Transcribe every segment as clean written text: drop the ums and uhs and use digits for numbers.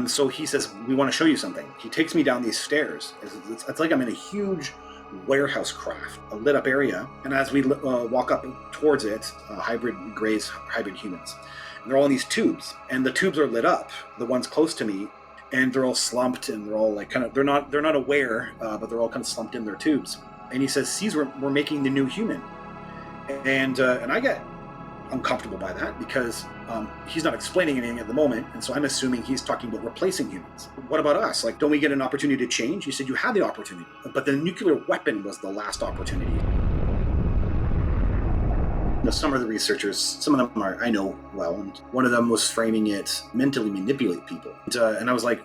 So he says, we want to show you something. He takes me down these stairs. It's like I'm in a huge warehouse craft, a lit up area. And as we walk up towards it, hybrid grays, hybrid humans. And they're all in these tubes. And the tubes are lit up, the ones close to me. And they're all slumped and they're all like kind of, they're not aware, but they're all kind of slumped in their tubes. And he says, "Sees, we're making the new human." And I get uncomfortable by that because he's not explaining anything at the moment, and so I'm assuming he's talking about replacing humans. What about us? Like, don't we get an opportunity to change? He said you had the opportunity, but the nuclear weapon was the last opportunity. You know, some of the researchers, some of them I know well, and one of them was framing it mentally manipulate people. And I was like,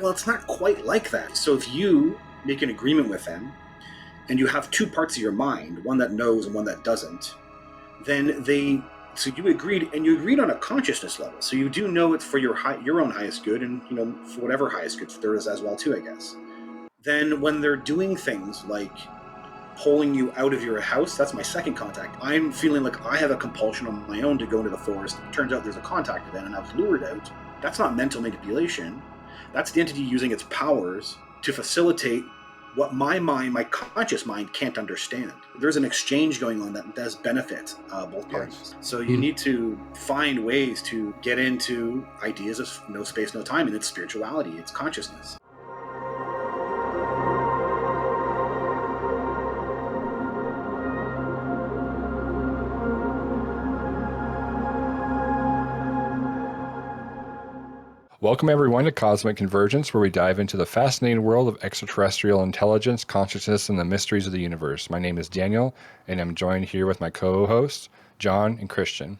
well, it's not quite like that. So if you make an agreement with them, and you have two parts of your mind, one that knows and one that doesn't, then so you agreed, and you agreed on a consciousness level. So you do know it's for your own highest good, and you know, for whatever highest good there is as well too, I guess. Then when they're doing things like pulling you out of your house, that's my second contact. I'm feeling like I have a compulsion on my own to go into the forest. Turns out there's a contact event and I was lured out. That's not mental manipulation. That's the entity using its powers to facilitate what my mind, my conscious mind, can't understand. There's an exchange going on that does benefit both parties. So you need to find ways to get into ideas of no space, no time, and it's spirituality, it's consciousness. Welcome everyone to Cosmic Convergence, where we dive into the fascinating world of extraterrestrial intelligence, consciousness, and the mysteries of the universe. My name is Daniel, and I'm joined here with my co-hosts, John and Christian.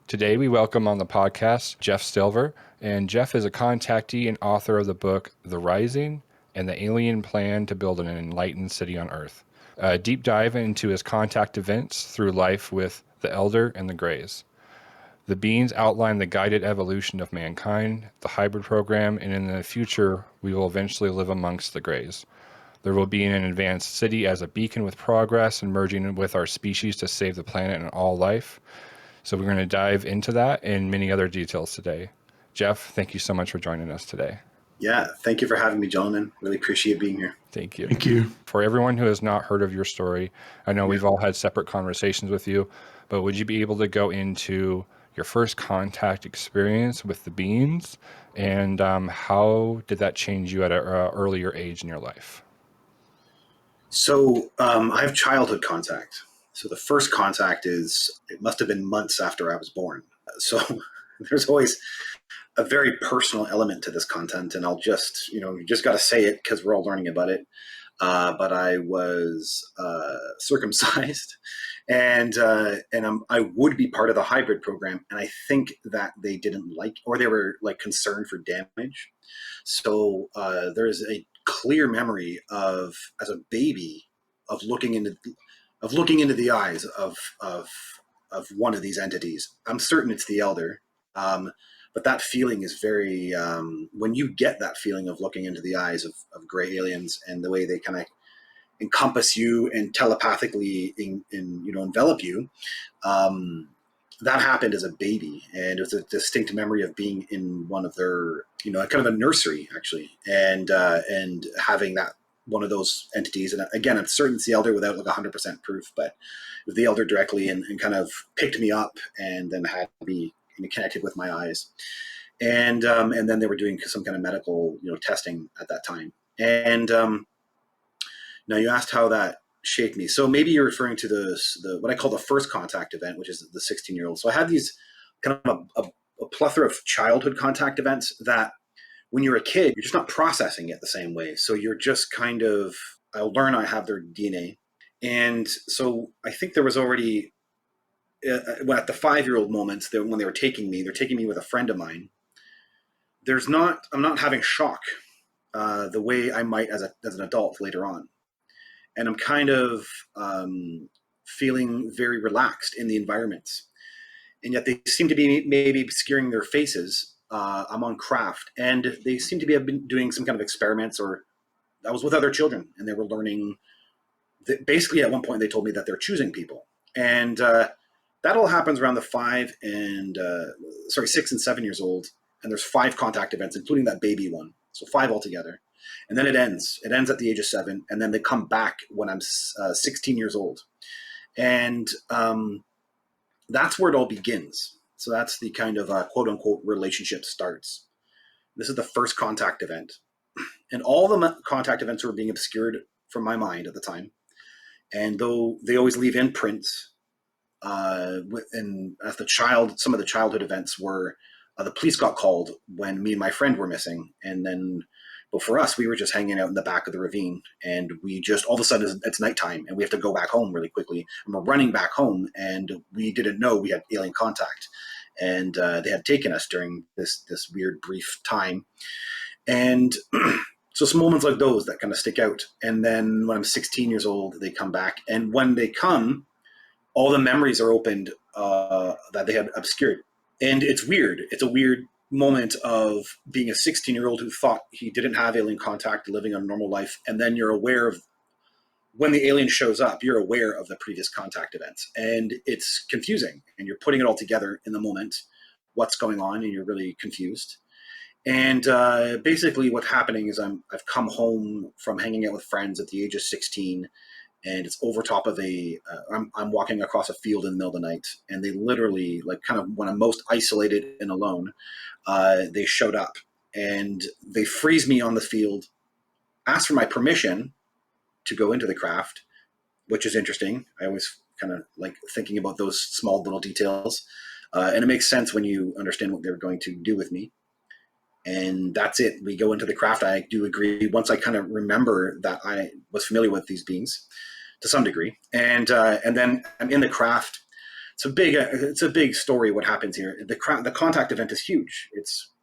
Today we welcome on the podcast Jeff Selver, and Jeff is a contactee and author of the book The Rising and the Alien Plan to Build an Enlightened City on Earth. A deep dive into his contact events through life with the Elder and the Greys. The beings outline the guided evolution of mankind, the hybrid program, and in the future, we will eventually live amongst the Greys. There will be an advanced city as a beacon with progress and merging with our species to save the planet and all life. So we're going to dive into that and many other details today. Jeff, thank you so much for joining us today. Yeah, thank you for having me, gentlemen. Really appreciate being here. Thank you. Thank you. For everyone who has not heard of your story, I know we've all had separate conversations with you, but would you be able to go into your first contact experience with the beings, and how did that change you at an earlier age in your life? So I have childhood contact. So the first contact it must have been months after I was born. So there's always a very personal element to this content, and I'll just, you just got to say it because we're all learning about it. But I was circumcised, and I would be part of the hybrid program, and I think that they didn't like, or they were like concerned for damage. So there is a clear memory of, as a baby, of looking into the eyes of one of these entities. I'm certain it's the Elder. But that feeling is very, when you get that feeling of looking into the eyes of gray aliens and the way they kind of encompass you and telepathically envelop you, that happened as a baby. And it was a distinct memory of being in one of their, kind of a nursery, actually, and having that one of those entities. And again, I'm certain it's the Elder without like 100% proof, but it was the Elder directly and kind of picked me up and then had me connected with my eyes, and then they were doing some kind of medical testing at that time. And now you asked how that shaped me. So maybe you're referring to the what I call the first contact event, which is the 16-year-old. So I had these kind of a plethora of childhood contact events that when you're a kid, you're just not processing it the same way. So you're just kind of, I'll learn I have their DNA. And so I think there was already, at the 5-year-old moments, when they're taking me with a friend of mine. I'm not having shock the way I might as an adult later on, and I'm kind of feeling very relaxed in the environments, and yet they seem to be maybe obscuring their faces. I'm on craft, and they seem to have been doing some kind of experiments, or I was with other children, and they were learning. Basically, at one point, they told me that they're choosing people, and that all happens around the 6 and 7 years old. and there's 5 contact events, including that baby one. So 5 altogether. And then it ends. It ends at the age of 7, and then they come back when I'm 16 years old. And that's where it all begins. So that's the kind of quote unquote relationship starts. This is the first contact event. And all the contact events were being obscured from my mind at the time. And though they always leave imprints, and as some of the childhood events were, the police got called when me and my friend were missing. And then, but for us, we were just hanging out in the back of the ravine, and we just, all of a sudden it's nighttime and we have to go back home really quickly. And we're running back home, and we didn't know we had alien contact. And they had taken us during this weird brief time. And so some moments like those that kind of stick out. And then when I'm 16 years old, they come back. And when they come, all the memories are opened that they had obscured. And it's weird. It's a weird moment of being a 16-year-old who thought he didn't have alien contact, living a normal life. And then you're aware of, when the alien shows up, you're aware of the previous contact events. And it's confusing. And you're putting it all together in the moment, what's going on, and you're really confused. And basically what's happening is I've come home from hanging out with friends at the age of 16, and it's over top of I'm walking across a field in the middle of the night, and they literally, like, kind of when I'm most isolated and alone, they showed up, and they freeze me on the field, ask for my permission to go into the craft, which is interesting. I always kind of like thinking about those small little details. And it makes sense when you understand what they're going to do with me. And that's it. We go into the craft. I do agree, once I kind of remember that I was familiar with these beings to some degree. And then I'm in the craft. It's a big story what happens here. The contact event is huge.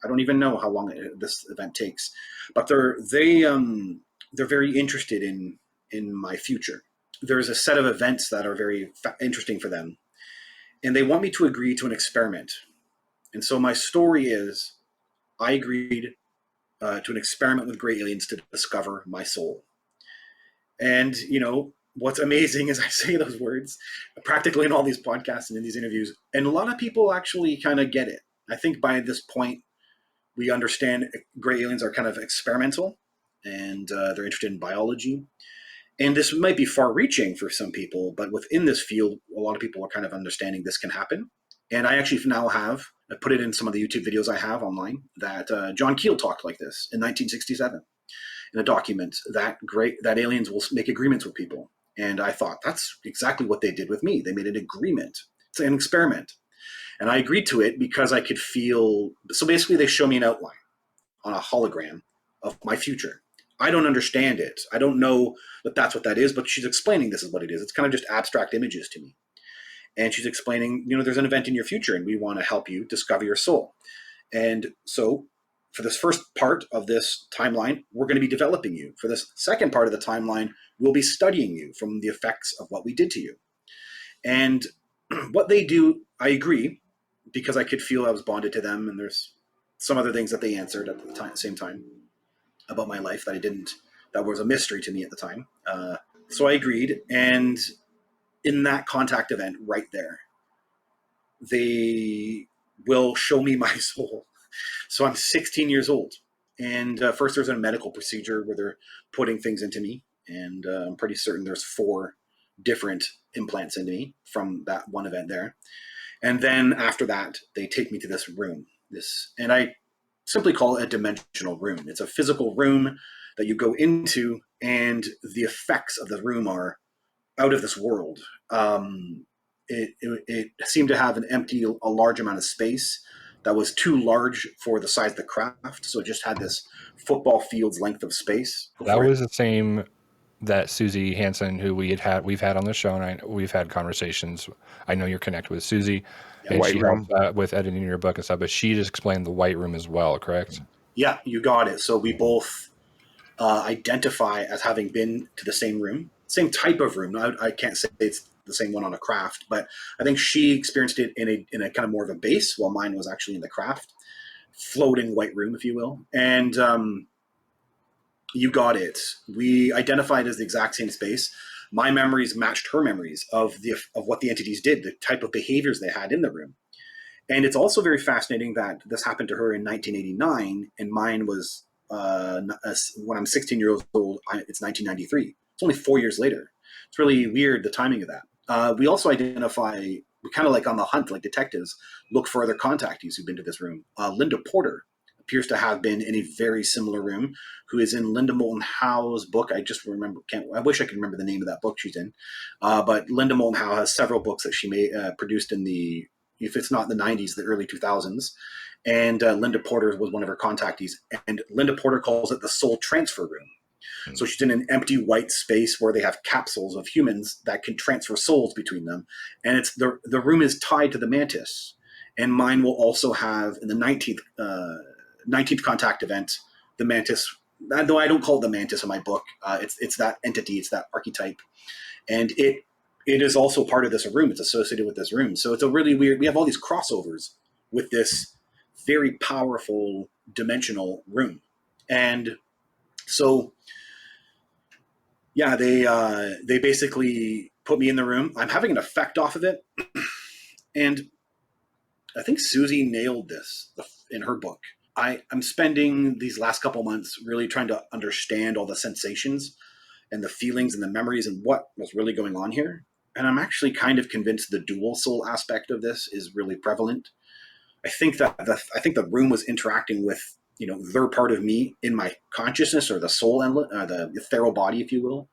I don't even know how long this event takes, but they're very interested in my future. There's a set of events that are very interesting for them, and they want me to agree to an experiment. And so my story is, I agreed to an experiment with gray aliens to discover my soul. And, what's amazing is I say those words practically in all these podcasts and in these interviews, and a lot of people actually kind of get it. I think by this point, we understand gray aliens are kind of experimental, and they're interested in biology. And this might be far-reaching for some people, but within this field, a lot of people are kind of understanding this can happen. And I actually now I put it in some of the YouTube videos I have online, that John Keel talked like this in 1967 in a document that aliens will make agreements with people. And I thought, that's exactly what they did with me. They made an agreement. It's an experiment. And I agreed to it because I could feel. So basically, they show me an outline on a hologram of my future. I don't understand it. I don't know that that's what that is, but she's explaining this is what it is. It's kind of just abstract images to me. And she's explaining, there's an event in your future, and we want to help you discover your soul. And so for this first part of this timeline, we're going to be developing you. For this second part of the timeline, we'll be studying you from the effects of what we did to you. And what they do, I agree, because I could feel I was bonded to them, and there's some other things that they answered at the same time about my life that was a mystery to me at the time. So I agreed, and in that contact event right there, they will show me my soul. So I'm 16 years old, and first there's a medical procedure where they're putting things into me, and I'm pretty certain there's 4 different implants into me from that one event there. And then after that, they take me to this room. And I simply call it a dimensional room. It's a physical room that you go into, and the effects of the room are out of this world. It seemed to have a large amount of space that was too large for the size of the craft. So it just had this football field's length of space. That was the same that Suzy Hansen, who we've had on the show, and we've had conversations. I know you're connected with Suzy, and White she room. helped with editing your book and stuff, but she just explained the white room as well, correct? Yeah, you got it. So we both identify as having been to the same room, same type of room. I can't say it's the same one on a craft, but I think she experienced it in a kind of more of a base, while mine was actually in the craft, floating white room, if you will. And you got it. We identified as the exact same space. My memories matched her memories of what the entities did, the type of behaviors they had in the room. And it's also very fascinating that this happened to her in 1989, and mine was when I'm 16 years old. It's 1993. It's only 4 years later. It's really weird the timing of that. We also identify, we kind of like on the hunt, like detectives, look for other contactees who've been to this room. Linda Porter appears to have been in a very similar room, who is in Linda Moulton Howe's book. I just remember, I wish I could remember the name of that book she's in. But Linda Moulton Howe has several books that she produced in the, if it's not the 90s, the early 2000s. And Linda Porter was one of her contactees. And Linda Porter calls it the soul transfer room. So she's in an empty white space where they have capsules of humans that can transfer souls between them. And it's the room is tied to the mantis. And mine will also have, in the 19th contact event, the mantis, though I don't call it the mantis in my book. It's that entity, it's that archetype. And it is also part of this room. It's associated with this room. So it's a really weird, we have all these crossovers with this very powerful dimensional room. And so, yeah, they basically put me in the room. I'm having an effect off of it. And I think Suzy nailed this in her book. I'm spending these last couple months really trying to understand all the sensations and the feelings and the memories and what was really going on here. And I'm actually kind of convinced the dual soul aspect of this is really prevalent. I think that the room was interacting with, their part of me in my consciousness, or the soul, the ethereal body, if you will.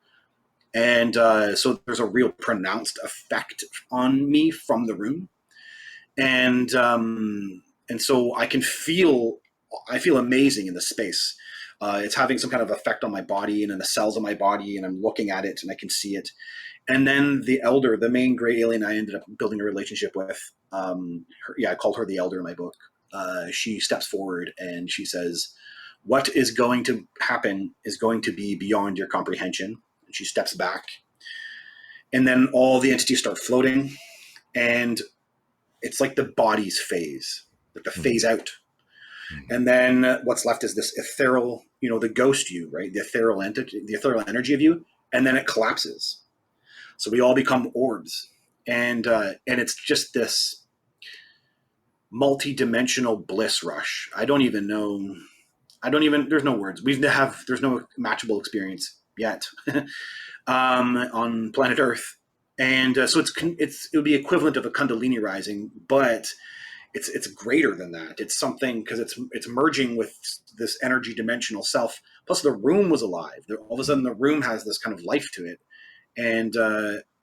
And so there's a real pronounced effect on me from the room. And so I feel amazing in the space. It's having some kind of effect on my body and in the cells of my body, and I'm looking at it and I can see it. And then the elder, the main gray alien I ended up building a relationship with, I called her the elder in my book. She steps forward and she says, "What is going to happen is going to be beyond your comprehension." And she steps back, and then all the entities start floating, and it's like the bodies phase, like the phase out. And then what's left is this ethereal, the ghost you, right? The ethereal entity, the ethereal energy of you, and then it collapses. So we all become orbs, and it's just this multi-dimensional bliss rush. I don't even know. There's no words. There's no matchable experience yet on planet Earth, and so it would be equivalent of a Kundalini rising, but it's greater than that. It's something, because it's merging with this energy dimensional self. Plus, the room was alive. All of a sudden, the room has this kind of life to it, and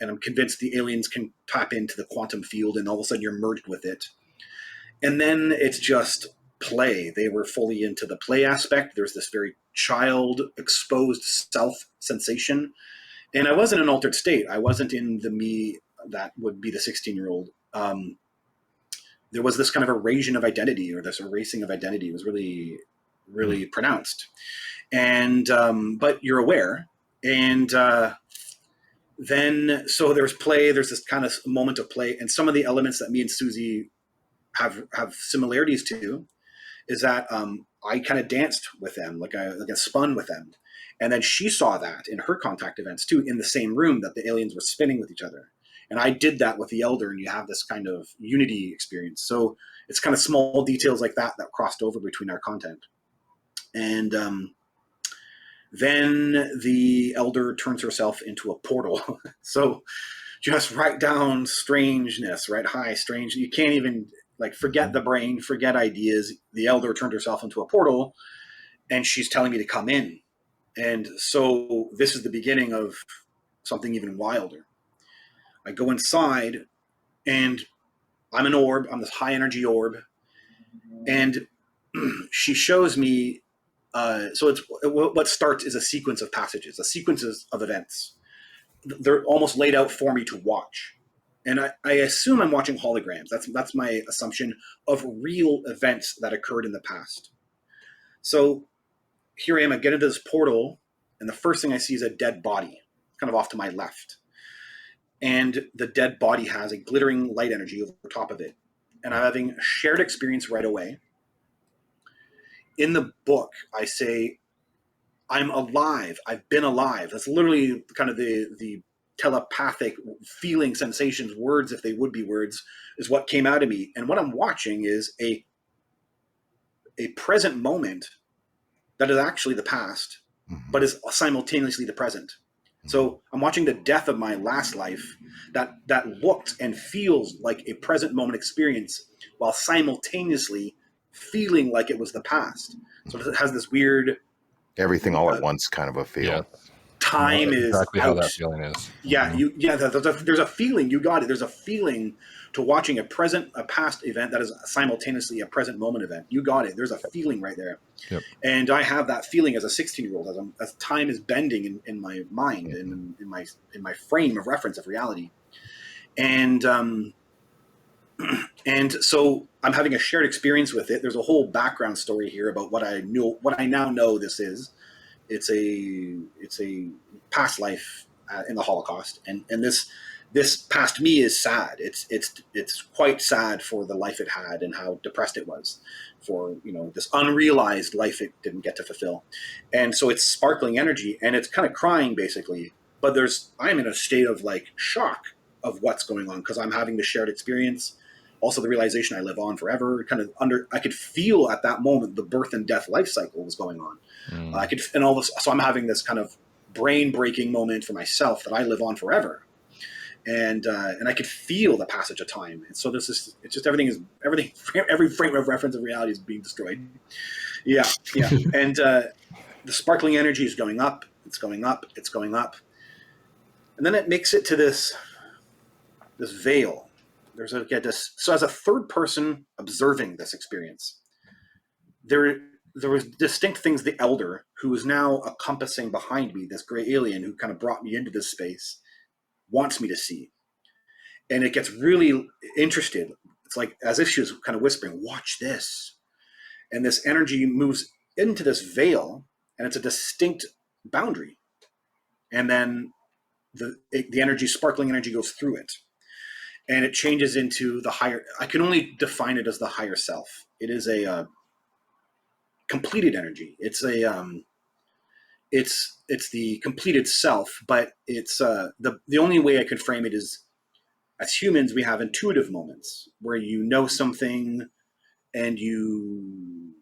I'm convinced the aliens can tap into the quantum field, and all of a sudden, you're merged with it. And then it's just play. They were fully into the play aspect. There's this very child exposed self sensation. And I was in an altered state. I wasn't in the me that would be the 16-year-old. There was this kind of erasure of identity, or this erasing of identity was really, really pronounced. And but you're aware. And then, so there's play. There's this kind of moment of play. And some of the elements that me and Suzy have similarities to is that I kind of danced with them, like I spun with them. And then she saw that in her contact events too, in the same room that the aliens were spinning with each other. And I did that with the elder, and you have this kind of unity experience. So it's kind of small details like that crossed over between our content. And then the elder turns herself into a portal. So just write down strangeness, right? High, strange. You can't even forget the brain, forget ideas. The elder turned herself into a portal, and she's telling me to come in. And so this is the beginning of something even wilder. I go inside, and I'm an orb. I'm this high energy orb. And she shows me, so what starts is a sequence of passages, a sequences of events. They're almost laid out for me to watch. And I assume I'm watching holograms. That's my assumption of real events that occurred in the past. So here I am. I get into this portal, and the first thing I see is a dead body, kind of off to my left. And the dead body has a glittering light energy over top of it. And I'm having a shared experience right away. In the book, I say, I'm alive. I've been alive. That's literally kind of the telepathic feeling, sensations, words, if they would be words, is what came out of me. And what I'm watching is a present moment that is actually the past, but is simultaneously the present. So I'm watching the death of my last life that looked and feels like a present moment experience while simultaneously feeling like it was the past. So it has this weird Everything all at once kind of a Yeah. feel. time That's is exactly how out. that feeling is. Yeah, there's a feeling. You got it. There's a feeling to watching a past event that is simultaneously a present moment event. You got it. There's a feeling right there. Yep. And I have that feeling as a 16-year-old, as time is bending in my mind and in my frame of reference of reality. And and so I'm having a shared experience with it. There's a whole background story here about what I now know this is. It's a past life in the Holocaust, and this past me is sad. It's quite sad for the life it had and how depressed it was for this unrealized life it didn't get to fulfill, and so it's sparkling energy and it's kind of crying basically. But I'm in a state of like shock of what's going on because I'm having the shared experience. Also, the realization I live on forever. I could feel at that moment the birth and death life cycle was going on. And all this, so I'm having this kind of brain breaking moment for myself that I live on forever, and I could feel the passage of time. And so it's just everything, every frame of reference of reality is being destroyed. Yeah, yeah, and the sparkling energy is going up. It's going up. It's going up, and then it makes it to this veil. So as a third person observing this experience, there was distinct things the elder, who is now encompassing behind me, this gray alien who kind of brought me into this space, wants me to see. And it gets really interested. It's like as if she was kind of whispering, watch this. And this energy moves into this veil, and it's a distinct boundary. And then the energy, sparkling energy, goes through it. And it changes into the higher, I can only define it as the higher self. It is a completed energy. It's the completed self, but it's the only way I could frame it is, as humans we have intuitive moments where you know something and you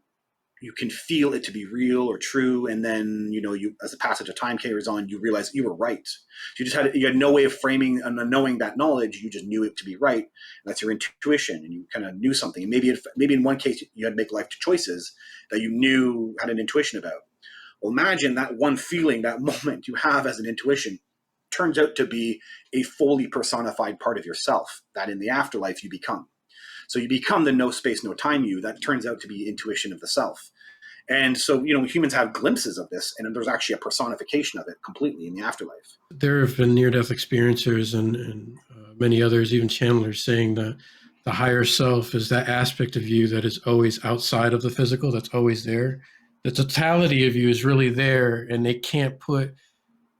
can feel it to be real or true, and then you, as the passage of time carries on, you realize you were right. You had no way of framing and knowing that knowledge. You just knew it to be right. And that's your intuition, and you kind of knew something. And maybe in one case you had to make life choices that you knew, had an intuition about. Well, imagine that one feeling, that moment you have as an intuition turns out to be a fully personified part of yourself that in the afterlife you become. So you become the no space, no time you. That turns out to be intuition of the self. And so, humans have glimpses of this, and there's actually a personification of it completely in the afterlife. There have been near-death experiencers and many others, even channelers, saying that the higher self is that aspect of you that is always outside of the physical, that's always there. The totality of you is really there, and they can't put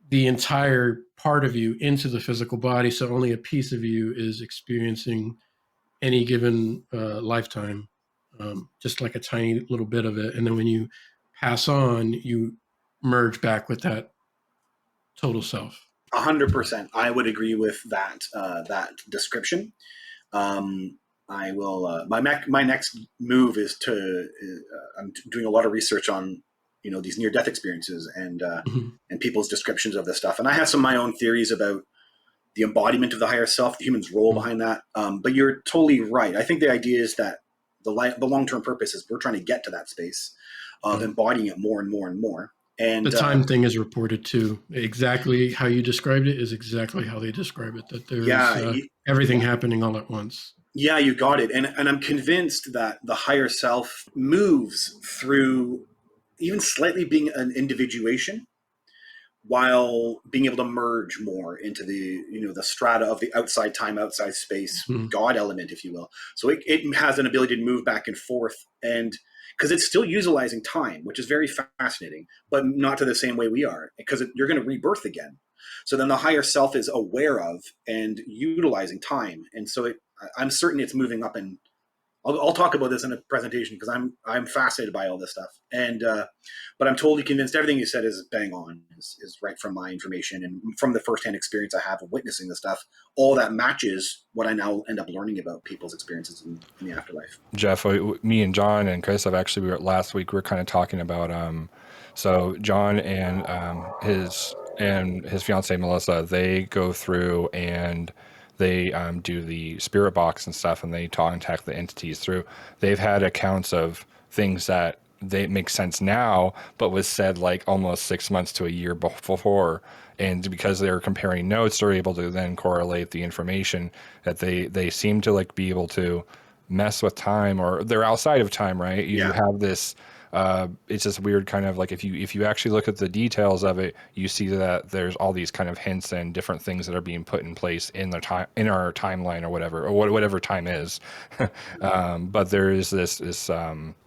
the entire part of you into the physical body, so only a piece of you is experiencing any given lifetime, just like a tiny little bit of it. And then when you pass on, you merge back with that total self. 100%. I would agree with that description. I will. My next move is to. I'm doing a lot of research on these near death experiences and people's descriptions of this stuff. And I have some of my own theories about the embodiment of the higher self, the human's role behind that. But you're totally right. I think the idea is that the long-term purpose is we're trying to get to that space of embodying it more and more and more. And the time thing is reported too. Exactly how you described it is exactly how they describe it, that there's everything happening all at once. Yeah, you got it. And I'm convinced that the higher self moves through even slightly being an individuation while being able to merge more into the strata of the outside time, outside space, God element, if you will. So it has an ability to move back and forth, and because it's still utilizing time, which is very fascinating, but not to the same way we are, because you're going to rebirth again. So then the higher self is aware of and utilizing time. And so I'm certain it's moving up and I'll talk about this in a presentation because I'm fascinated by all this stuff. And but I'm totally convinced everything you said is bang on, is right from my information and from the firsthand experience I have of witnessing this stuff. All that matches what I now end up learning about people's experiences in the afterlife. Jeff, me and John and Chris have actually, last week we were kind of talking about so John and his fiancee Melissa, they go through and they do the spirit box and stuff, and they contact the entities through. They've had accounts of things that they make sense now, but was said like almost 6 months to a year before. And because they're comparing notes, they're able to then correlate the information that they seem to like be able to mess with time, or they're outside of time, right? You Yeah. have this it's this weird kind of like, if you actually look at the details of it, you see that there's all these kind of hints and different things that are being put in place in the time, in our timeline, or whatever time is. But there is this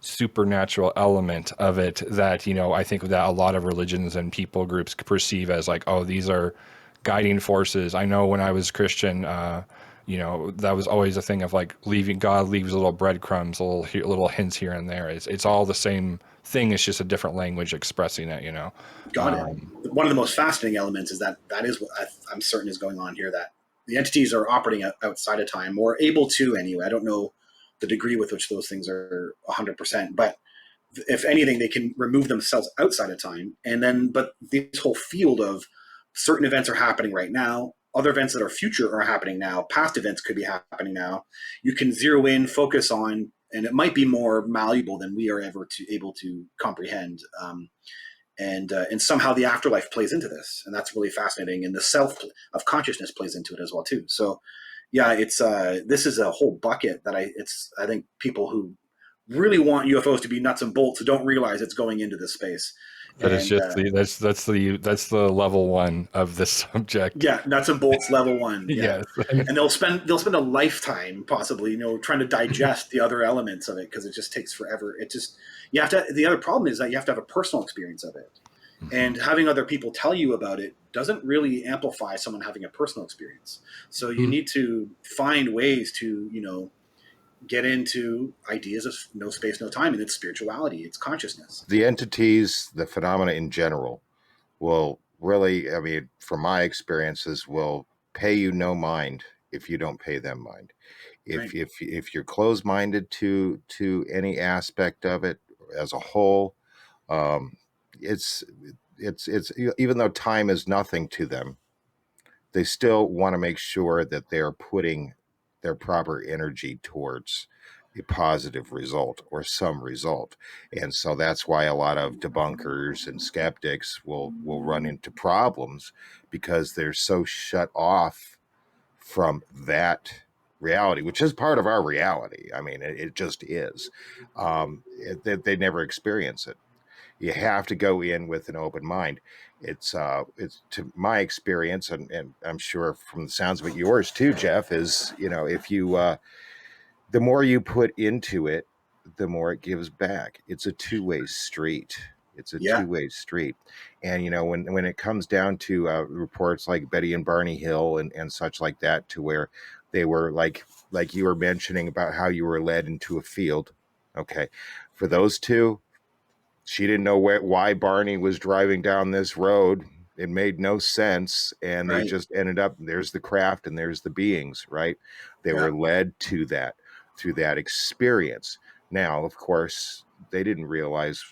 supernatural element of it that, I think that a lot of religions and people groups perceive as like, oh, these are guiding forces. I know when I was Christian, that was always a thing of like God leaves little breadcrumbs, little hints here and there. It's all the same thing. It's just a different language expressing it, Got it. One of the most fascinating elements is that is what I'm certain is going on here, that the entities are operating outside of time, or able to anyway. I don't know the degree with which those things are 100%, but if anything, they can remove themselves outside of time. And then, but this whole field of certain events are happening right now, other events that are future are happening now, past events could be happening now. You can zero in, focus on, and it might be more malleable than we are ever able to comprehend. And somehow the afterlife plays into this, and that's really fascinating. And the self of consciousness plays into it as well too. So, yeah, it's this is a whole bucket that I think people who really want UFOs to be nuts and bolts don't realize it's going into this space. That is And just that's the level one of this subject. yeah, nuts and bolts level one. Yeah. Yes. And they'll spend a lifetime possibly, trying to digest the other elements of it, because it just takes forever. The other problem is that you have to have a personal experience of it. And having other people tell you about it doesn't really amplify someone having a personal experience. So you need to find ways to, get into ideas of no space, no time, and it's spirituality, it's consciousness. The entities, the phenomena in general, will really, I mean, from my experiences, will pay you no mind if you don't pay them mind. Right. If you're closed-minded to any aspect of it as a whole, um, it's even though time is nothing to them, they still want to make sure that they're putting their proper energy towards a positive result or some result. And so that's why a lot of debunkers and skeptics will run into problems, because they're so shut off from that reality, which is part of our reality. I mean, it just is. They never experience it. You have to go in with an open mind. It's to my experience, and I'm sure from the sounds of it, yours too, Jeff, is, if you the more you put into it, the more it gives back. It's a two-way street. It's a Yeah. two-way street. And when it comes down to reports like Betty and Barney Hill and such like that, to where they were like you were mentioning about how you were led into a field. Okay, for those two, she didn't know why Barney was driving down this road. It made no sense. And they Right. just ended up, there's the craft and there's the beings, right? They Yeah. were led to that through that experience. Now, of course, they didn't realize,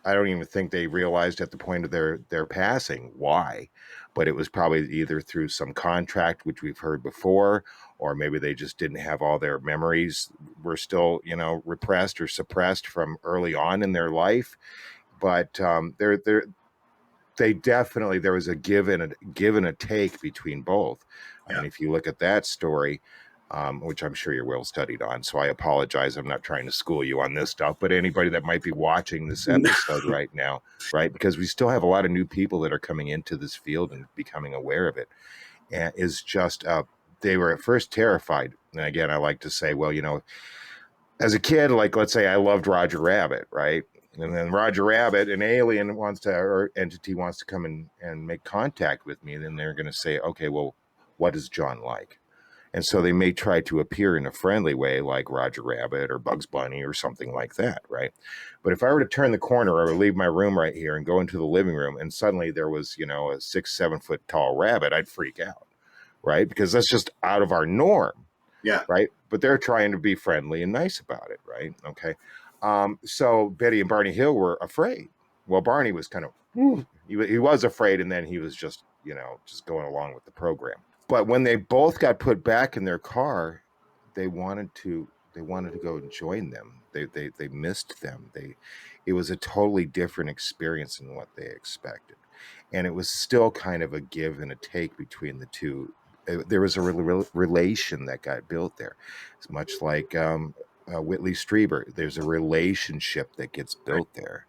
I don't even think they realized at the point of their passing why, but it was probably either through some contract, which we've heard before, or maybe they just didn't have all their memories, were still, repressed or suppressed from early on in their life. But they definitely, there was a give and a take between both. I Yeah. mean, if you look at that story, which I'm sure you're well studied on, so I apologize, I'm not trying to school you on this stuff, but anybody that might be watching this episode right now, right, because we still have a lot of new people that are coming into this field and becoming aware of it, and is just they were at first terrified. And again, I like to say, well, as a kid, like, let's say I loved Roger Rabbit, right? And then Roger Rabbit, an alien or entity wants to come and make contact with me. And then they're going to say, okay, well, what is John like? And so they may try to appear in a friendly way, like Roger Rabbit or Bugs Bunny or something like that, right? But if I were to turn the corner or leave my room right here and go into the living room and suddenly there was, you know, a 6-7 foot tall rabbit, I'd freak out, right? Because that's just out of our norm, Yeah. right? But they're trying to be friendly and nice about it, right? Okay. So Betty and Barney Hill were afraid. Well, Barney was kind of, he was afraid, and then he was just, you know, just going along with the program. But when they both got put back in their car, they wanted to go and join them. They missed them. It was a totally different experience than what they expected, and it was still kind of a give and a take between the two. There was a relation that got built there. It's much like Whitley Strieber. There's a relationship that gets Right. built there,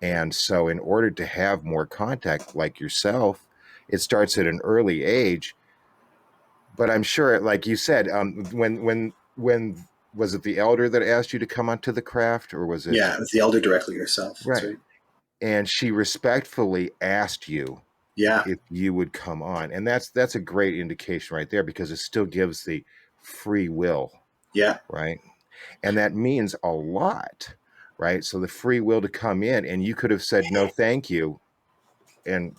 and so in order to have more contact, like yourself, it starts at an early age. But I'm sure, like you said, when was it the elder that asked you to come onto the craft, or was it Yeah. It's the elder directly yourself. That's right? right. And she respectfully asked you Yeah. if you would come on, and that's a great indication right there, because it still gives the free will, Yeah. right? And that means a lot, right? So the free will to come in, and you could have said no, thank you, and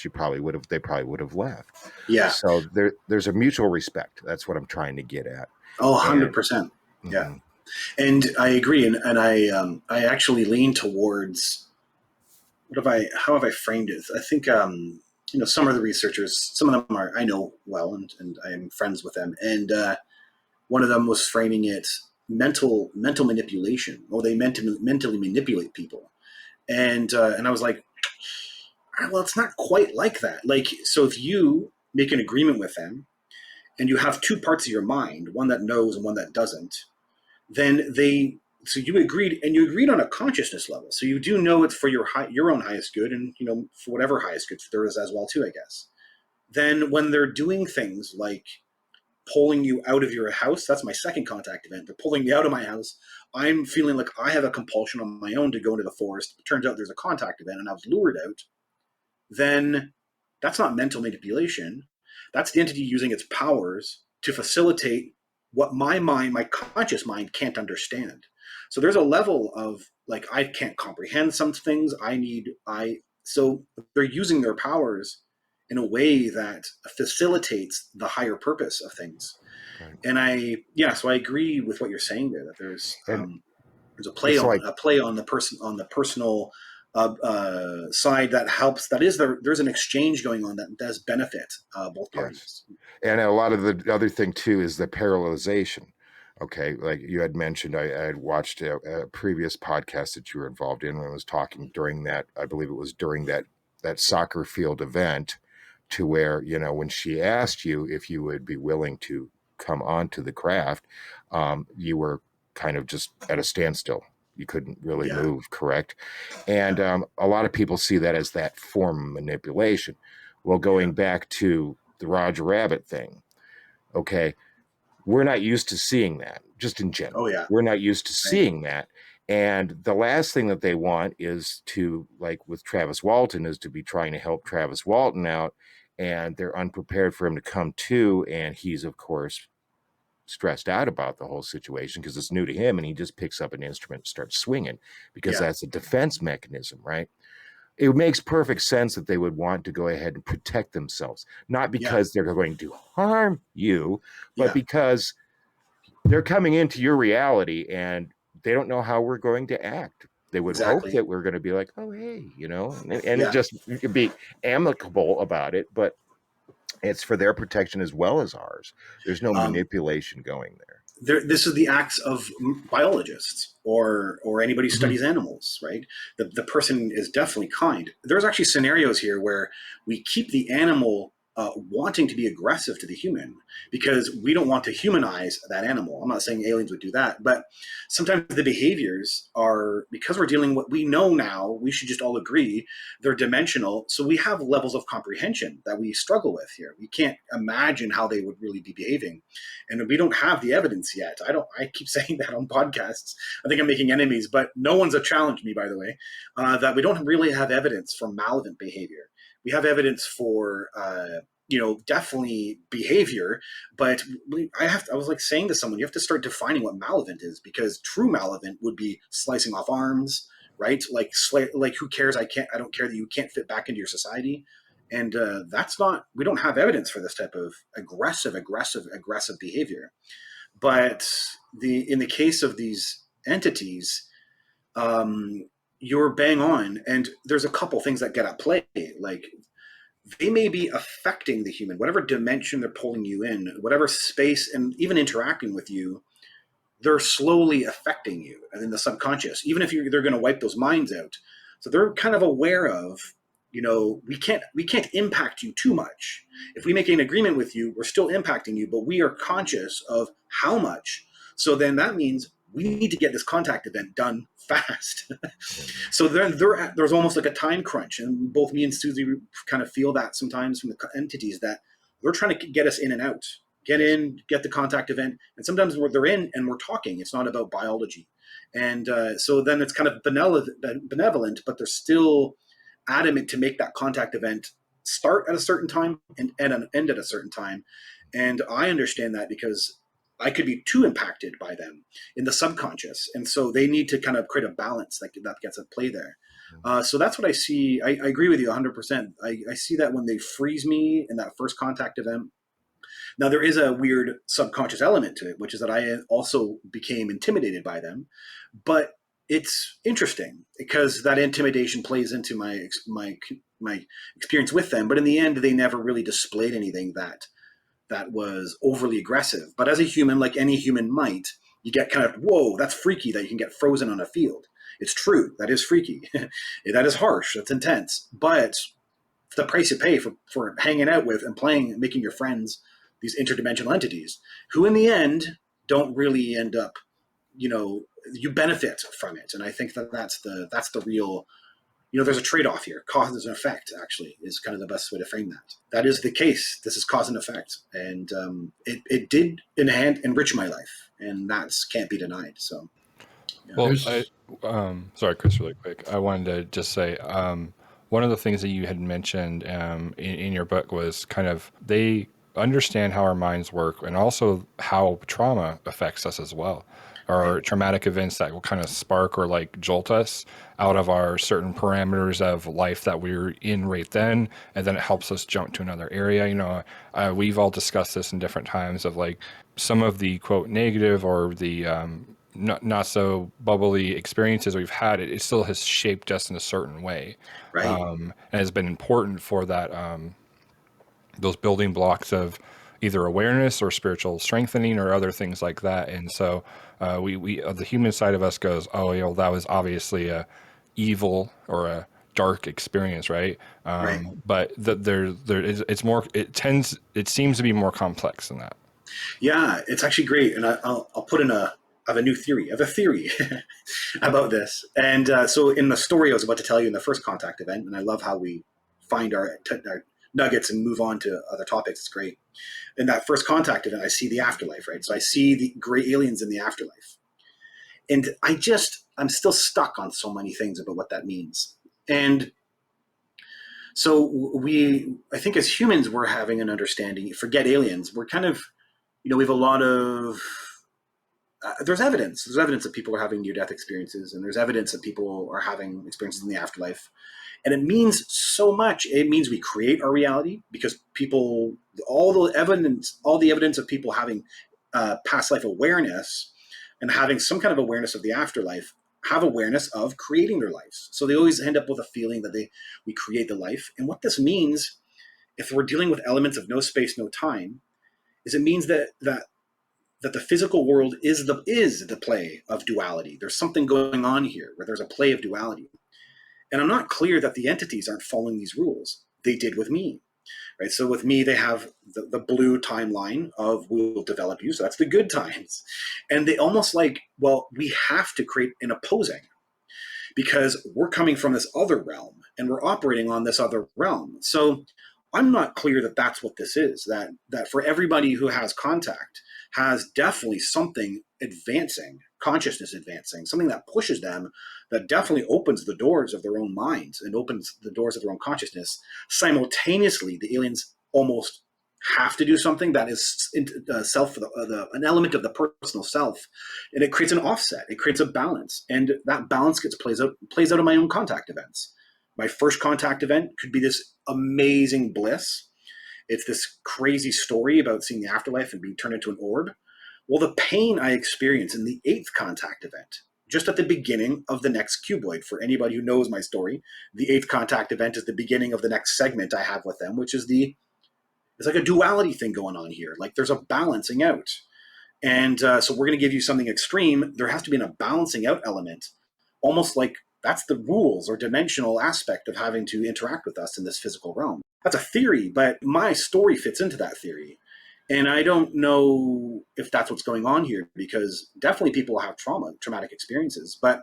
they probably would have left. Yeah. So there's a mutual respect. That's what I'm trying to get at. Oh, And 100%. Yeah. mhm, And I agree. And I actually lean towards, how have I framed it? I think, some of the researchers, some of them I know well, and I am friends with them. And, one of them was framing it mental manipulation, or they meant to mentally manipulate people. And I was like, well, it's not quite like that. Like, so if you make an agreement with them and you have two parts of your mind, one that knows and one that doesn't, then so you agreed on a consciousness level. So you do know it's for your own highest good, and for whatever highest good there is as well too, I guess. Then when they're doing things like pulling you out of your house, that's my second contact event. They're pulling me out of my house. I'm feeling like I have a compulsion on my own to go into the forest. It turns out there's a contact event and I was lured out. Then that's not mental manipulation. That's the entity using its powers to facilitate what my conscious mind can't understand. So there's a level of, like, I can't comprehend some things. So they're using their powers in a way that facilitates the higher purpose of things. right. And so I agree with what you're saying there, that And there's a it's like play on the personal side that helps. There's an exchange going on that does benefit both yes. parties. And a lot of the other thing too is the parallelization. Okay, like you had mentioned, I had watched a previous podcast that you were involved in when I was talking during that. I believe it was during that soccer field event, to where, you know, when she asked you if you would be willing to come on to the craft, you were kind of just at a standstill. You couldn't really Yeah, move, correct? And yeah, a lot of people see that as that form of manipulation. Well, yeah, going back to the Roger Rabbit thing, okay, we're not used to seeing that, just in oh general. yeah, We're not used to right, seeing that. And the last thing that they want is to, like with Travis Walton, is to be trying to help Travis Walton out. And they're unprepared for him to come to. And he's, of course, stressed out about the whole situation because it's new to him. And he just picks up an instrument and starts swinging, because yeah, that's a defense mechanism, right? It makes perfect sense that they would want to go ahead and protect themselves, not yeah, because they're going to harm you, but yeah, because they're coming into your reality and they don't know how we're going to act. They would hope exactly, that we're going to be like, oh, hey, you know, and it yeah. just, you could be amicable about it, but it's for their protection as well as ours. There's no Um, manipulation going there. this is the acts of biologists or anybody who Mhm. studies animals, right? The person is definitely kind. There's actually scenarios here where we keep the animal wanting to be aggressive to the human because we don't want to humanize that animal. I'm not saying aliens would do that, but sometimes the behaviors are, because we're dealing with, we know now, we should just all agree they're dimensional. So we have levels of comprehension that we struggle with here. We can't imagine how they would really be behaving, and we don't have the evidence yet. I keep saying that on podcasts. I think I'm making enemies, but no one's challenged me, by the way, that we don't really have evidence for malevolent behavior. We have evidence for definitely behavior. But I was like saying to someone, you have to start defining what malevolent is, because true malevolent would be slicing off arms, right? Like who cares? I don't care that you can't fit back into your society. And that's not, we don't have evidence for this type of aggressive behavior. But in the case of these entities, um, you're bang on. And there's a couple things that get at play. Like, they may be affecting the human, whatever dimension they're pulling you in, whatever space, and even interacting with you, they're slowly affecting you and in the subconscious, even if they're going to wipe those minds out. So they're kind of aware of, we can't impact you too much. If we make an agreement with you, we're still impacting you, but we are conscious of how much. So then that means we need to get this contact event done fast. So there's almost like a time crunch, and both me and Suzy kind of feel that sometimes from the entities, that they're trying to get us in and out, get in, get the contact event, and sometimes they're in and we're talking. It's not about biology, and so then it's kind of benevolent, but they're still adamant to make that contact event start at a certain time and end at a certain time. And I understand that because I could be too impacted by them in the subconscious. And so they need to kind of create a balance that gets at play there. So that's what I see. I agree with you 100%. I see that when they freeze me in that first contact event. Now, there is a weird subconscious element to it, which is that I also became intimidated by them. But it's interesting because that intimidation plays into my experience with them. But in the end, they never really displayed anything that was overly aggressive. But as a human, like any human might, you get kind of, whoa, that's freaky that you can get frozen on a field. It's true. That is freaky. That is harsh. That's intense. But the price you pay for hanging out with and playing and making your friends these interdimensional entities, who in the end don't really end up, you benefit from it. And I think that's the real, there's a trade-off here. Cause and effect, actually, is kind of the best way to frame that. That is the case. This is cause and effect. And it did enrich my life. And that can't be denied. So, yeah. Well, sorry, Chris, really quick. I wanted to just say, one of the things that you had mentioned in your book was kind of they understand how our minds work and also how trauma affects us as well. Or traumatic events that will kind of spark or like jolt us out of our certain parameters of life that we're in right then, and then it helps us jump to another area. We've all discussed this in different times of like some of the quote negative or the not so bubbly experiences we've had. It still has shaped us in a certain way, Right. And has been important for that those building blocks of either awareness or spiritual strengthening or other things like that. And so we the human side of us goes, oh, that was obviously a evil or a dark experience, right? Right. But it's more. It seems to be more complex than that. Yeah, it's actually great. And I'll put in I have a new theory. I have a theory about this. And so in the story I was about to tell you in the first contact event, and I love how we find our nuggets and move on to other topics. It's great. In that first contact event, I see the afterlife, right? So I see the gray aliens in the afterlife. And I'm still stuck on so many things about what that means. And so I think as humans, we're having an understanding, forget aliens, we're kind of, we have a lot of, there's evidence that people are having near-death experiences, and there's evidence that people are having experiences in the afterlife. And it means so much. It means we create our reality because all the evidence of people having past life awareness and having some kind of awareness of the afterlife have awareness of creating their lives. So they always end up with a feeling that we create the life. And what this means, if we're dealing with elements of no space, no time, is it means that the physical world is the play of duality. There's something going on here where there's a play of duality. And I'm not clear that the entities aren't following these rules. They did with me, right? So with me, they have the blue timeline of we'll develop you. So that's the good times. And they almost like, well, we have to create an opposing because we're coming from this other realm and we're operating on this other realm. So I'm not clear that that's what this is, that for everybody who has contact has definitely something advancing, consciousness advancing, something that pushes them, that definitely opens the doors of their own minds and opens the doors of their own consciousness. Simultaneously, the aliens almost have to do something that is an element of the personal self, and it creates an offset. It creates a balance, and that balance plays out in my own contact events. My first contact event could be this amazing bliss. It's this crazy story about seeing the afterlife and being turned into an orb. Well, the pain I experience in the 8th contact event, just at the beginning of the next cuboid, for anybody who knows my story, the 8th contact event is the beginning of the next segment I have with them, which is it's like a duality thing going on here. Like there's a balancing out. And so we're going to give you something extreme. There has to be a balancing out element, almost like that's the rules or dimensional aspect of having to interact with us in this physical realm. That's a theory, but my story fits into that theory. And I don't know if that's what's going on here, because definitely people have traumatic experiences, but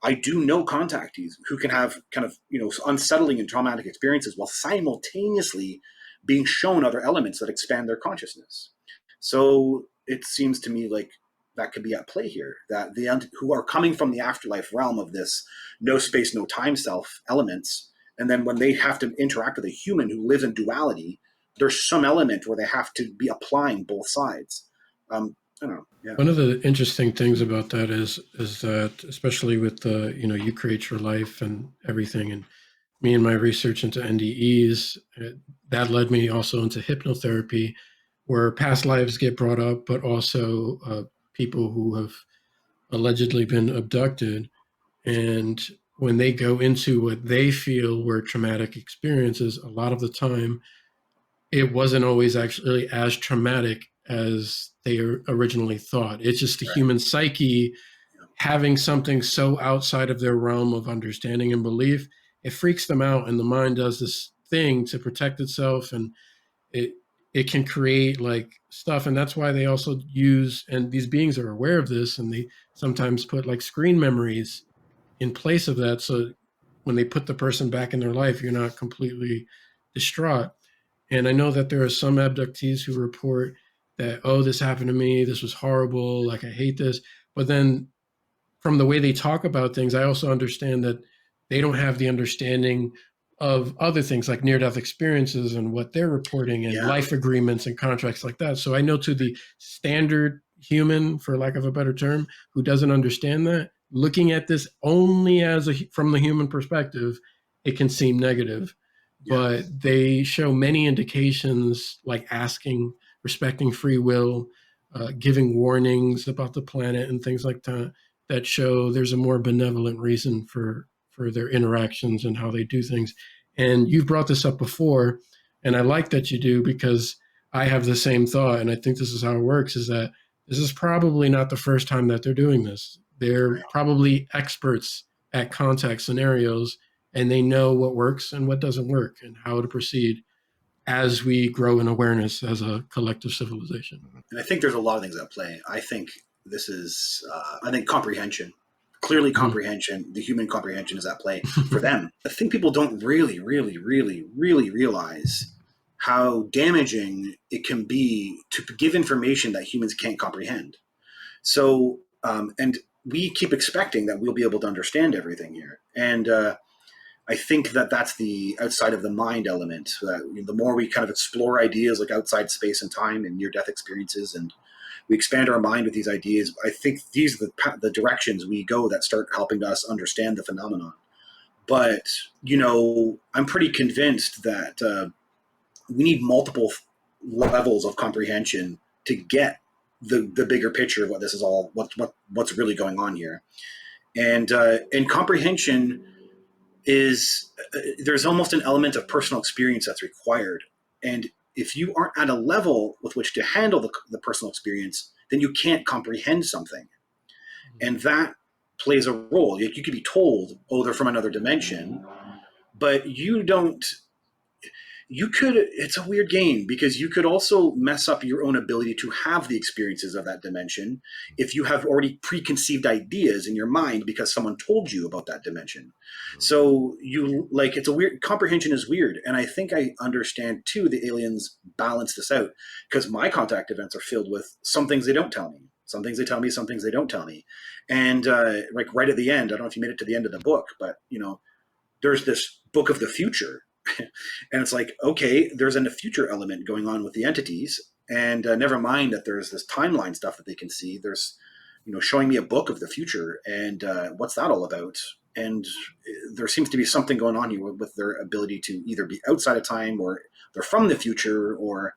I do know contactees who can have kind of, unsettling and traumatic experiences while simultaneously being shown other elements that expand their consciousness. So it seems to me like that could be at play here, that who are coming from the afterlife realm of this no space, no time self elements, and then when they have to interact with a human who lives in duality, there's some element where they have to be applying both sides. I don't know. Yeah. One of the interesting things about that is that, especially with the, you create your life and everything, and me and my research into NDEs, that led me also into hypnotherapy, where past lives get brought up, but also people who have allegedly been abducted. And when they go into what they feel were traumatic experiences, a lot of the time, it wasn't always actually as traumatic as they originally thought. It's just the Right. human psyche having something so outside of their realm of understanding and belief. It freaks them out, and the mind does this thing to protect itself, and it it can create like stuff. And that's why they also use, and these beings are aware of this, and they sometimes put like screen memories in place of that, so when they put the person back in their life, you're not completely distraught. And I know that there are some abductees who report that, oh, this happened to me, this was horrible, like I hate this. But then from the way they talk about things, I also understand that they don't have the understanding of other things like near death experiences and what they're reporting and Yeah. life agreements and contracts like that. So I know, to the standard human, for lack of a better term, who doesn't understand that, looking at this only as from the human perspective, it can seem negative. Yeah. But they show many indications, like asking, respecting free will, giving warnings about the planet and things like that, that show there's a more benevolent reason for their interactions and how they do things. And you've brought this up before, and I like that you do, because I have the same thought, and I think this is how it works, is that this is probably not the first time that they're doing this. They're Right. probably experts at contact scenarios, and they know what works and what doesn't work and how to proceed as we grow in awareness as a collective civilization. And I think there's a lot of things at play. I think this is, I think comprehension, clearly comprehension, the human comprehension is at play for them. I think people don't really, really, really, really realize how damaging it can be to give information that humans can't comprehend. So, and we keep expecting that we'll be able to understand everything here. And I think that that's the outside of the mind element. The more we kind of explore ideas like outside space and time and near-death experiences, and we expand our mind with these ideas, I think these are the directions we go that start helping us understand the phenomenon. But, I'm pretty convinced that we need multiple levels of comprehension to get the bigger picture of what this is all, what's really going on here. And comprehension is there's almost an element of personal experience that's required. And if you aren't at a level with which to handle the personal experience, then you can't comprehend something. And that plays a role. You could be told, oh, they're from another dimension, but it's a weird game, because you could also mess up your own ability to have the experiences of that dimension if you have already preconceived ideas in your mind because someone told you about that dimension. So it's a weird, comprehension is weird. And I think I understand too, the aliens balance this out, because my contact events are filled with some things they don't tell me, some things they tell me, some things they don't tell me. And like right at the end, I don't know if you made it to the end of the book, but there's this book of the future. And it's like, okay, there's a future element going on with the entities, and never mind that there's this timeline stuff that they can see. There's, showing me a book of the future, and what's that all about? And there seems to be something going on here with their ability to either be outside of time, or they're from the future, or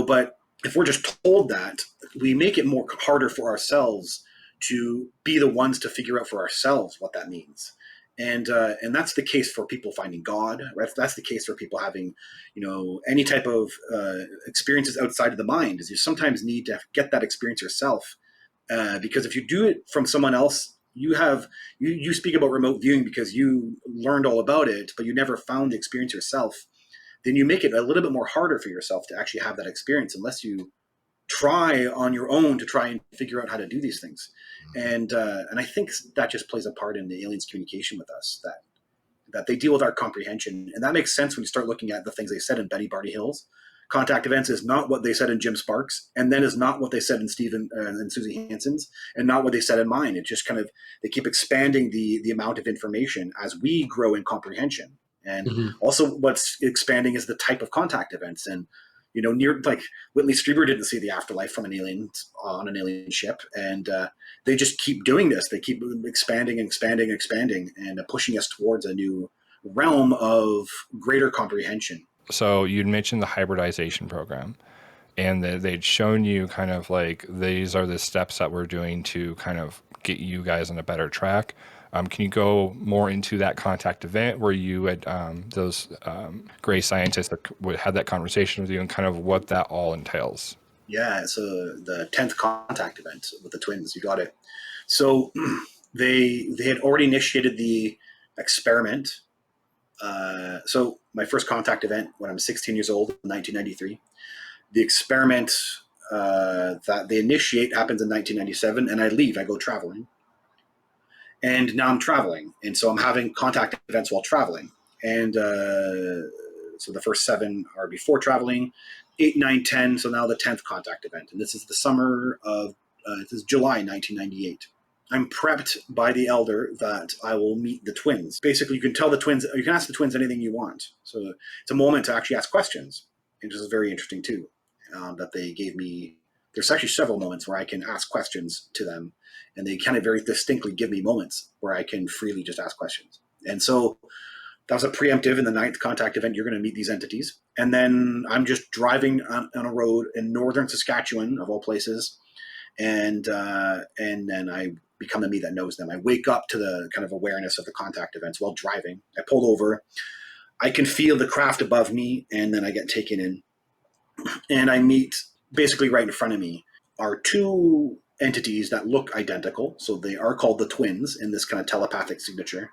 but if we're just told that, we make it more harder for ourselves to be the ones to figure out for ourselves what that means. And that's the case for people finding God, right? That's the case for people having, any type of experiences outside of the mind. Is you sometimes need to get that experience yourself, because if you do it from someone else, you speak about remote viewing because you learned all about it, but you never found the experience yourself. Then you make it a little bit more harder for yourself to actually have that experience, unless you try on your own to try and figure out how to do these things. And I think that just plays a part in the aliens' communication with us, that they deal with our comprehension. And that makes sense when you start looking at the things they said in Betty Barty Hills. Contact events is not what they said in Jim Sparks, and then is not what they said in Stephen and Suzy Hansen's, and not what they said in mine. It just kind of, they keep expanding the amount of information as we grow in comprehension. And also what's expanding is the type of contact events. And near, like, Whitley Strieber didn't see the afterlife from an alien on an alien ship, and they just keep doing this. They keep expanding and expanding and expanding, and pushing us towards a new realm of greater comprehension. So you'd mentioned the hybridization program, and they'd shown you kind of like, these are the steps that we're doing to kind of get you guys on a better track. Can you go more into that contact event where you had those gray scientists that had that conversation with you, and kind of what that all entails? Yeah, so the 10th contact event with the twins, you got it. So they had already initiated the experiment. So my first contact event when I'm 16 years old in 1993. The experiment that they initiate happens in 1997, and I leave. I go traveling. And now I'm traveling, and so I'm having contact events while traveling. And so the first 7 are before traveling, 8, 9, 10. So now the 10th contact event, and this is the summer of this is July 1998. I'm prepped by the elder that I will meet the twins. Basically, you can tell the twins, you can ask the twins anything you want. So it's a moment to actually ask questions, and this is very interesting too. That they gave me. There's actually several moments where I can ask questions to them, and they kind of very distinctly give me moments where I can freely just ask questions. And so that was a preemptive in the 9th contact event. You're going to meet these entities. And then I'm just driving on a road in northern Saskatchewan, of all places. And then I become the me that knows them. I wake up to the kind of awareness of the contact events while driving. I pull over. I can feel the craft above me, and then I get taken in. And I meet, basically right in front of me are 2 entities that look identical. So they are called the twins in this kind of telepathic signature.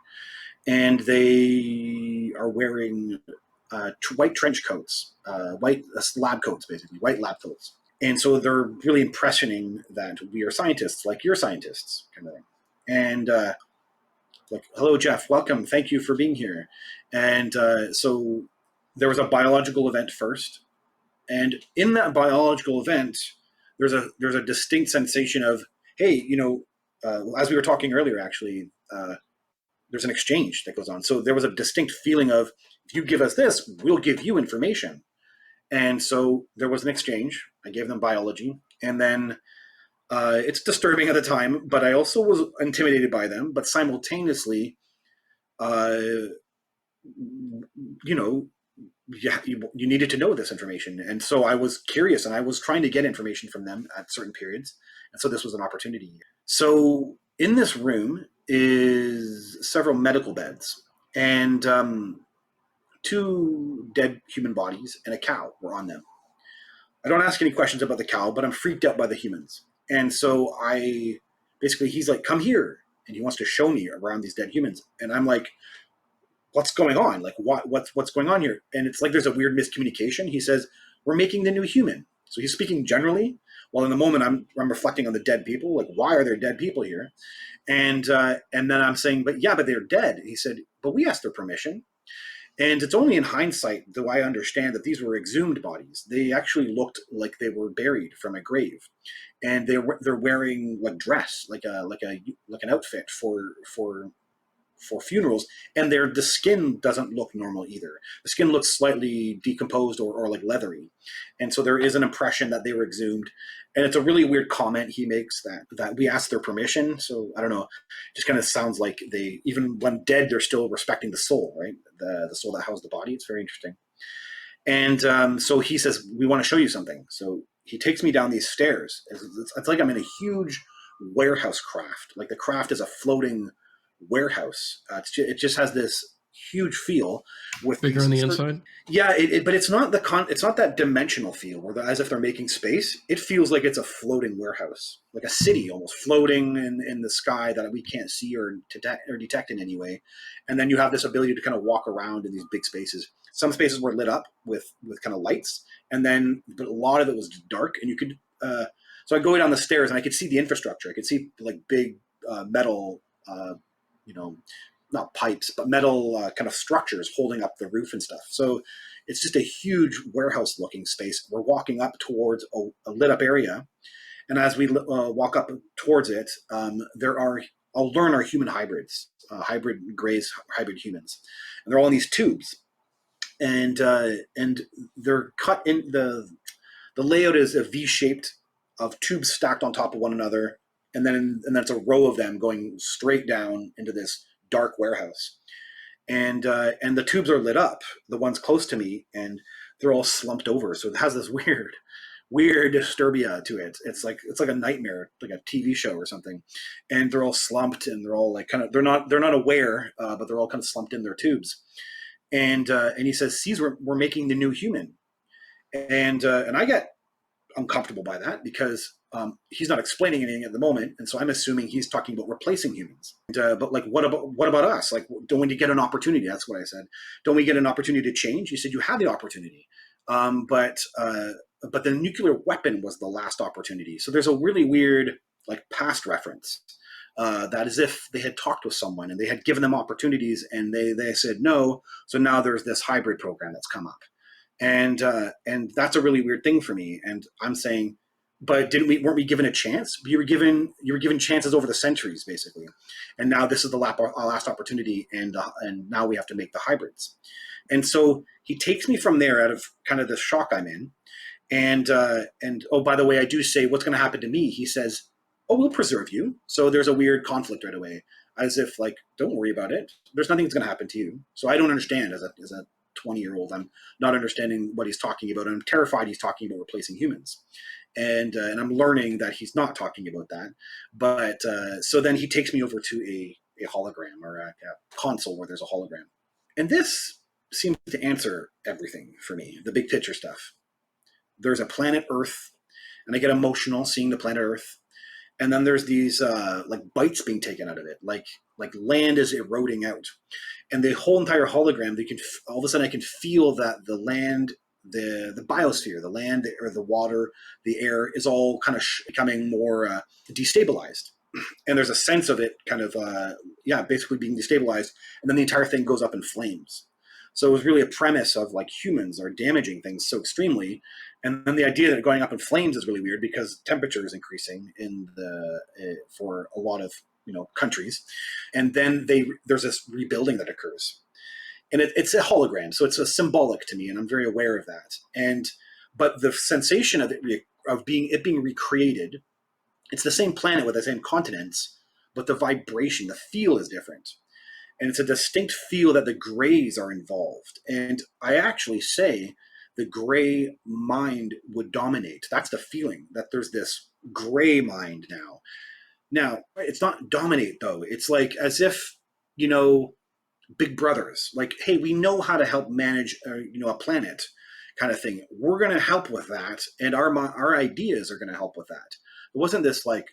And they are wearing white trench coats, white lab coats, basically, white lab coats. And so they're really impressioning that we are scientists, like you're scientists, kind of thing. And like, hello, Jeff, welcome, thank you for being here. And so there was a biological event first. And in that biological event, there's a distinct sensation of, hey, as we were talking earlier, actually, there's an exchange that goes on. So there was a distinct feeling of, if you give us this, we'll give you information. And so there was an exchange. I gave them biology. And then it's disturbing at the time, but I also was intimidated by them. But simultaneously, you needed to know this information. And so I was curious, and I was trying to get information from them at certain periods. And so this was an opportunity. So in this room is several medical beds, and 2 dead human bodies and a cow were on them. I don't ask any questions about the cow, but I'm freaked out by the humans. And so he's like, come here. And he wants to show me around these dead humans. And I'm like, what's going on? Like, what's going on here? And it's like there's a weird miscommunication. He says, we're making the new human. So he's speaking generally, while in the moment I'm reflecting on the dead people. Like, why are there dead people here? And then I'm saying, but they're dead. He said, but we asked their permission. And it's only in hindsight do I understand that these were exhumed bodies. They actually looked like they were buried from a grave, and they're wearing like dress, like an outfit for for funerals, and the skin doesn't look normal either. The skin looks slightly decomposed or like leathery, and so there is an impression that they were exhumed. And it's a really weird comment he makes that we asked their permission. So I don't know, just kind of sounds like they, even when dead, they're still respecting the soul, right? The soul that housed the body. It's very interesting. And so he says, we want to show you something. So he takes me down these stairs. It's like I'm in a huge warehouse craft. Like the craft is a floating warehouse. It just has this huge feel with Bigger on the inside. Yeah, but it's not it's not that dimensional feel where as if they're making space. It feels like it's a floating warehouse, like a city almost floating in the sky that we can't see or detect in any way. And then you have this ability to kind of walk around in these big spaces. Some spaces were lit up with kind of lights, but a lot of it was dark, and you could. So I go down the stairs and I could see the infrastructure. I could see like big metal, you know, not pipes, but metal kind of structures holding up the roof and stuff. So it's just a huge warehouse looking space. We're walking up towards a lit up area. And as we walk up towards it, I'll learn our human hybrids, hybrid grays, hybrid humans. And they're all in these tubes. And they're cut in the layout is a V-shaped of tubes stacked on top of one another. And then it's a row of them going straight down into this dark warehouse, and the tubes are lit up, the ones close to me, and they're all slumped over. So it has this weird disturbia to it. It's like a nightmare, like a TV show or something. And they're all slumped, and they're all like kind of they're not aware, but they're all kind of slumped in their tubes. And he says, "See, we're making the new human," and I get uncomfortable by that because he's not explaining anything at the moment, and so I'm assuming he's talking about replacing humans. But like, what about us? Like, don't we get an opportunity? That's what I said. Don't we get an opportunity to change? He said, you had the opportunity, but the nuclear weapon was the last opportunity. So there's a really weird like past reference. That as if they had talked with someone and they had given them opportunities and they said no. So now there's this hybrid program that's come up. And that's a really weird thing for me. And I'm saying, but weren't we given a chance? You were given chances over the centuries, basically. And now this is the last opportunity, and now we have to make the hybrids. And so he takes me from there out of kind of the shock I'm in. And oh, by the way, I do say, what's going to happen to me? He says, oh, we'll preserve you. So there's a weird conflict right away, as if like, don't worry about it. There's nothing that's going to happen to you. So I don't understand as a 20-year-old. I'm not understanding what he's talking about. I'm terrified he's talking about replacing humans. And I'm learning that he's not talking about that. But so then he takes me over to a hologram or a console where there's a hologram. And this seems to answer everything for me, the big picture stuff. There's a planet Earth, and I get emotional seeing the planet Earth. And then there's these like bites being taken out of it, like land is eroding out. And the whole entire hologram, all of a sudden I can feel that the land, the biosphere, the land or the water, the air is all kind of becoming more destabilized. And there's a sense of it kind of, basically being destabilized. And then the entire thing goes up in flames. So it was really a premise of like humans are damaging things so extremely. And then the idea that going up in flames is really weird because temperature is increasing for a lot of countries. And then there's this rebuilding that occurs. And it's a hologram, so it's a symbolic to me, and I'm very aware of that. But the sensation of being recreated, it's the same planet with the same continents, but the vibration, the feel is different. And it's a distinct feel that the grays are involved. And I actually say the gray mind would dominate. That's the feeling, that there's this gray mind now. Now, it's not dominate, though. It's like as if, big brothers, like, hey, we know how to help manage, a planet kind of thing. We're going to help with that. And our ideas are going to help with that. It wasn't this like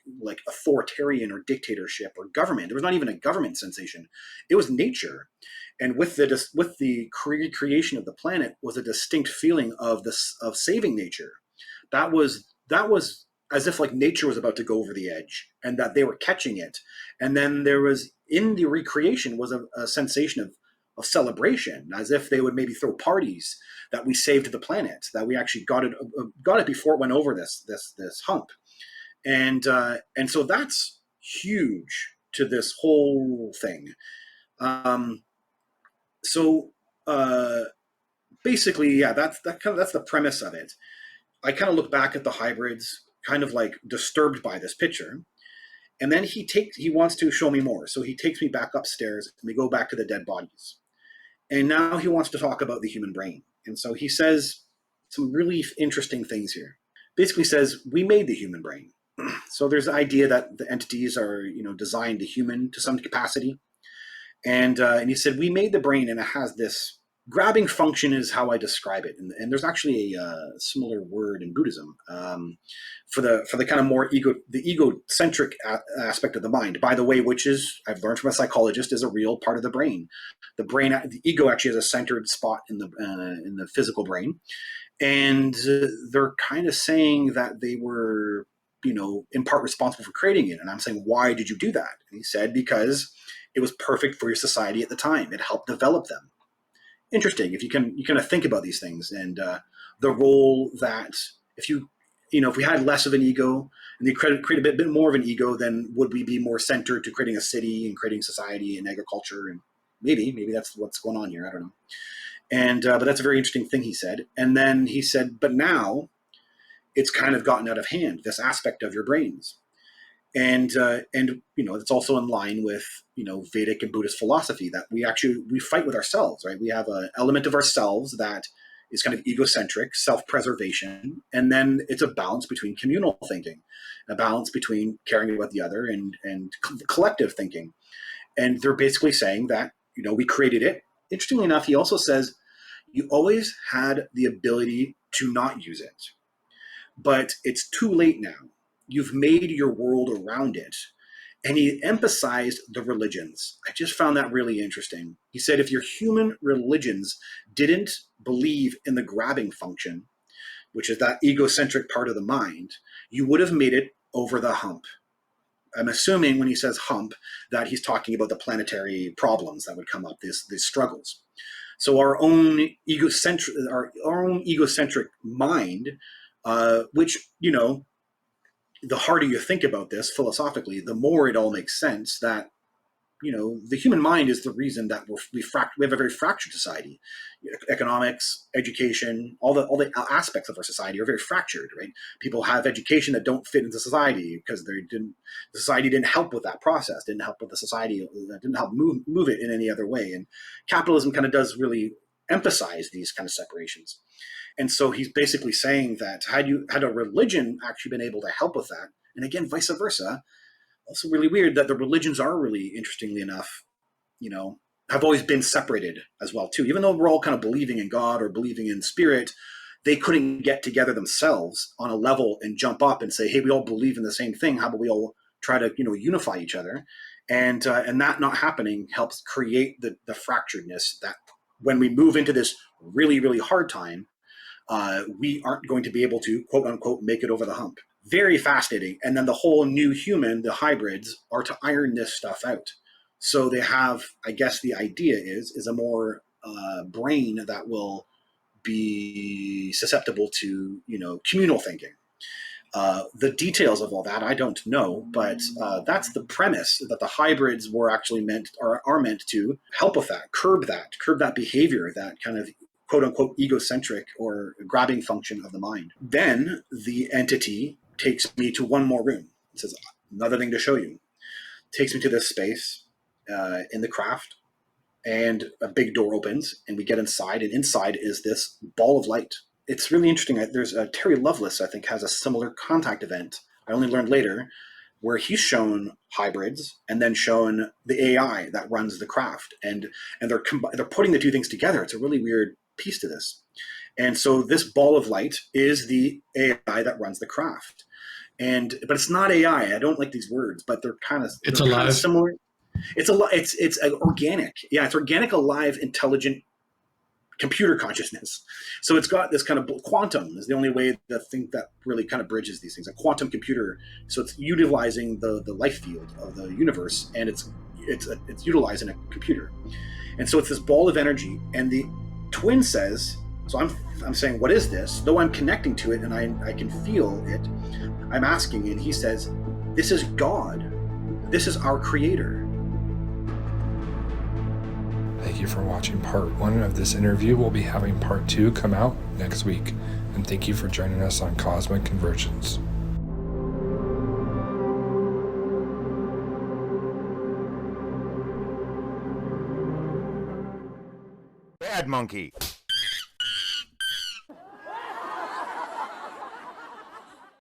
authoritarian or dictatorship or government. There was not even a government sensation. It was nature. And with the creation of the planet was a distinct feeling of saving nature. That was as if like nature was about to go over the edge and that they were catching it. And then there was in the recreation was a sensation of celebration, as if they would maybe throw parties that we saved the planet, that we actually got it before it went over this hump. And so that's huge to this whole thing. Um, so basically, yeah, that's the premise of it. I kind of look back at the hybrids, kind of like disturbed by this picture, and then he wants to show me more. So he takes me back upstairs, and we go back to the dead bodies. And now he wants to talk about the human brain. And so he says some really interesting things here. Basically says, we made the human brain. So there's the idea that the entities are, designed to human to some capacity. And he said, we made the brain, and it has this grabbing function is how I describe it. And there's actually a similar word in Buddhism for the kind of more egocentric aspect of the mind, by the way, which is, I've learned from a psychologist, is a real part of the brain. The ego actually has a centered spot in the physical brain. And they're kind of saying that they were, in part responsible for creating it. And I'm saying, why did you do that? And he said, because it was perfect for your society at the time. It helped develop them. Interesting. If you kind of think about these things and the role that if we had less of an ego and you create a bit more of an ego, then would we be more centered to creating a city and creating society and agriculture? And maybe that's what's going on here. I don't know. And but that's a very interesting thing he said. And then he said, but now it's kind of gotten out of hand, this aspect of your brains. And it's also in line with Vedic and Buddhist philosophy that we fight with ourselves, right? We have an element of ourselves that is kind of egocentric, self-preservation, and then it's a balance between communal thinking, a balance between caring about the other and collective thinking. And they're basically saying that we created it. Interestingly enough, he also says you always had the ability to not use it, but it's too late now. You've made your world around it. And he emphasized the religions. I just found that really interesting. He said, if your human religions didn't believe in the grabbing function, which is that egocentric part of the mind, you would have made it over the hump. I'm assuming when he says hump that he's talking about the planetary problems that would come up, these struggles. So our own egocentric mind, which, the harder you think about this philosophically, the more it all makes sense that, the human mind is the reason that we have a very fractured society. Economics, education, all the aspects of our society are very fractured, right? People have education that don't fit into society because society didn't help with that process, didn't help with the society, didn't help move it in any other way. And capitalism kind of does really emphasize these kind of separations. And so he's basically saying that had a religion actually been able to help with that, and again, vice versa, also really weird that the religions are really, interestingly enough, have always been separated as well too. Even though we're all kind of believing in God or believing in spirit, they couldn't get together themselves on a level and jump up and say, hey, we all believe in the same thing. How about we all try to, unify each other? And that not happening helps create the fracturedness that when we move into this really, really hard time, we aren't going to be able to, quote unquote, make it over the hump. Very fascinating. And then the whole new human, the hybrids, are to iron this stuff out. So they have, I guess the idea is a more brain that will be susceptible to, communal thinking. The details of all that, I don't know, but that's the premise, that the hybrids were actually are meant to help with that, curb that behavior, that kind of quote unquote egocentric or grabbing function of the mind. Then the entity takes me to one more room. It says, another thing to show you. Takes me to this space in the craft, and a big door opens and we get inside, and inside is this ball of light. It's really interesting. There's Terry Lovelace, I think, has a similar contact event. I only learned later, where he's shown hybrids and then shown the AI that runs the craft, and they're putting the two things together. It's a really weird piece to this. And so this ball of light is the AI that runs the craft. But it's not AI. I don't like these words, but they're kind of similar. It's organic. Yeah, it's organic, alive, intelligent computer consciousness. So it's got this kind of quantum is the only way to think that really kind of bridges these things. A quantum computer. So it's utilizing the life field of the universe, and it's utilizing a computer. And so it's this ball of energy, and the twin says, so I'm saying, what is this? Though I'm connecting to it and I can feel it, I'm asking, and he says, this is God. This is our creator. Thank you for watching part 1 of this interview. We'll be having part 2 come out next week. And thank you for joining us on Cosmic Convergence. Bad monkey.